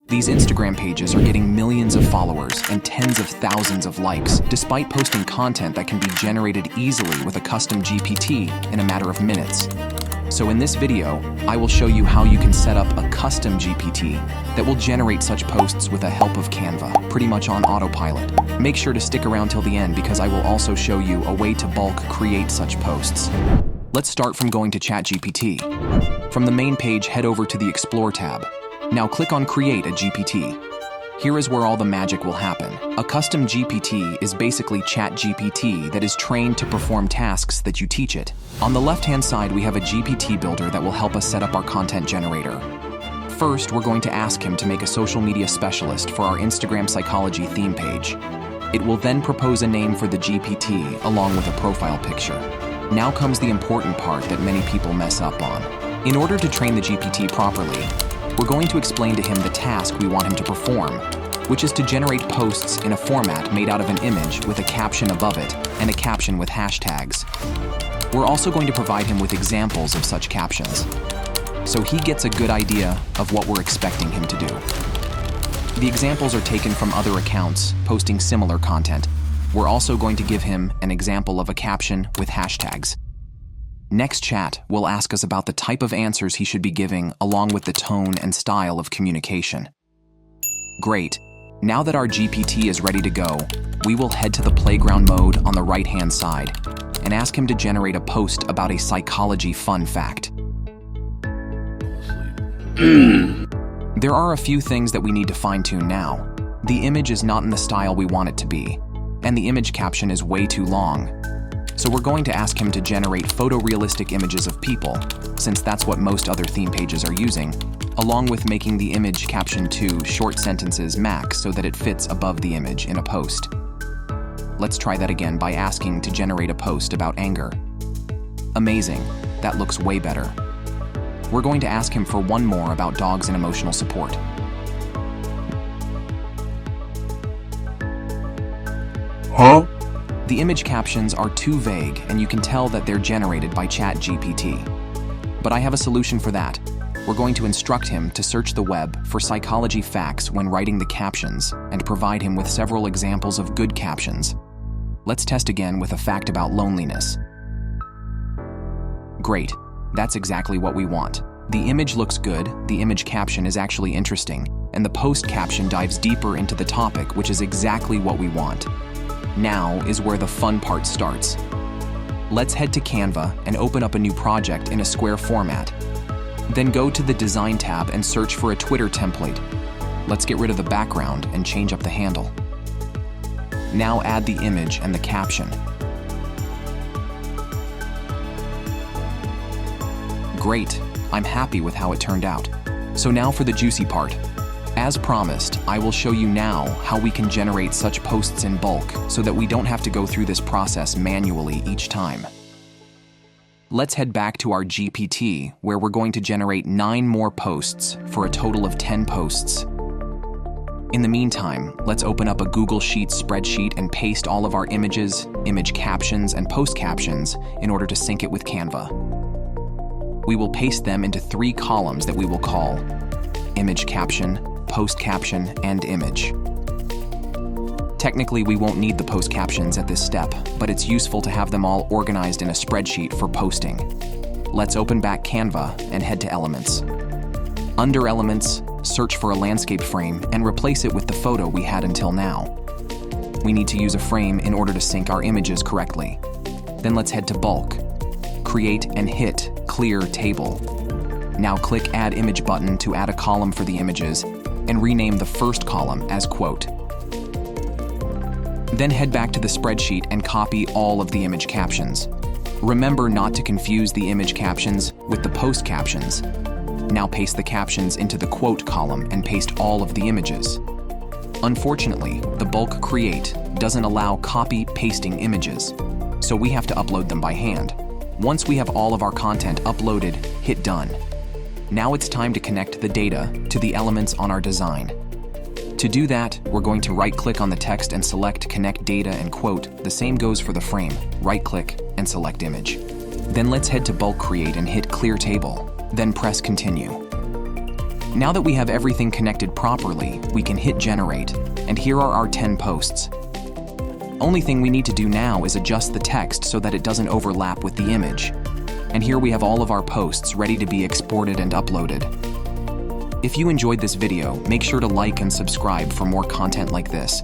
These Instagram pages are getting millions of followers and tens of thousands of likes, despite posting content that can be generated easily with a custom GPT in a matter of minutes. So in this video, I will show you how you can set up a custom GPT that will generate such posts with the help of Canva, pretty much on autopilot. Make sure to stick around till the end because I will also show you a way to bulk create such posts. Let's start from going to ChatGPT. From the main page, head over to the Explore tab. Now click on Create a GPT. Here is where all the magic will happen. A custom GPT is basically ChatGPT that is trained to perform tasks that you teach it. On the left-hand side, we have a GPT builder that will help us set up our content generator. First, we're going to ask him to make a social media specialist for our Instagram psychology theme page. It will then propose a name for the GPT along with a profile picture. Now comes the important part that many people mess up on. In order to train the GPT properly, we're going to explain to him the task we want him to perform, which is to generate posts in a format made out of an image with a caption above it and a caption with hashtags. We're also going to provide him with examples of such captions, so he gets a good idea of what we're expecting him to do. The examples are taken from other accounts posting similar content. We're also going to give him an example of a caption with hashtags. Next chat will ask us about the type of answers he should be giving along with the tone and style of communication. Great. Now that our GPT is ready to go, we will head to the playground mode on the right-hand side and ask him to generate a post about a psychology fun fact. There are a few things that we need to fine-tune now. The image is not in the style we want it to be, and the image caption is way too long. So we're going to ask him to generate photorealistic images of people, since that's what most other theme pages are using, along with making the image caption to short sentences max so that it fits above the image in a post. Let's try that again by asking to generate a post about anger. Amazing, that looks way better. We're going to ask him for one more about dogs and emotional support. Huh? The image captions are too vague and you can tell that they're generated by ChatGPT. But I have a solution for that. We're going to instruct him to search the web for psychology facts when writing the captions and provide him with several examples of good captions. Let's test again with a fact about loneliness. Great, that's exactly what we want. The image looks good, the image caption is actually interesting, and the post caption dives deeper into the topic, which is exactly what we want. Now is where the fun part starts. Let's head to Canva and open up a new project in a square format. Then go to the Design tab and search for a Twitter template. Let's get rid of the background and change up the handle. Now add the image and the caption. Great, I'm happy with how it turned out. So now for the juicy part. As promised, I will show you now how we can generate such posts in bulk so that we don't have to go through this process manually each time. Let's head back to our GPT, where we're going to generate 9 more posts for a total of 10 posts. In the meantime, let's open up a Google Sheets spreadsheet and paste all of our images, image captions, and post captions in order to sync it with Canva. We will paste them into 3 columns that we will call image caption, post caption, and image. Technically, we won't need the post captions at this step, but it's useful to have them all organized in a spreadsheet for posting. Let's open back Canva and head to Elements. Under Elements, search for a landscape frame and replace it with the photo we had until now. We need to use a frame in order to sync our images correctly. Then let's head to Bulk, Create and hit Clear Table. Now click Add Image button to add a column for the images and rename the first column as Quote. Then head back to the spreadsheet and copy all of the image captions. Remember not to confuse the image captions with the post captions. Now paste the captions into the Quote column and paste all of the images. Unfortunately, the Bulk Create doesn't allow copy-pasting images, so we have to upload them by hand. Once we have all of our content uploaded, hit Done. Now it's time to connect the data to the elements on our design. To do that, we're going to right-click on the text and select Connect Data and Quote. The same goes for the frame. Right-click and select Image. Then let's head to Bulk Create and hit Clear Table. Then press Continue. Now that we have everything connected properly, we can hit generate, and here are our 10 posts. Only thing we need to do now is adjust the text so that it doesn't overlap with the image. And here we have all of our posts ready to be exported and uploaded. If you enjoyed this video, make sure to like and subscribe for more content like this.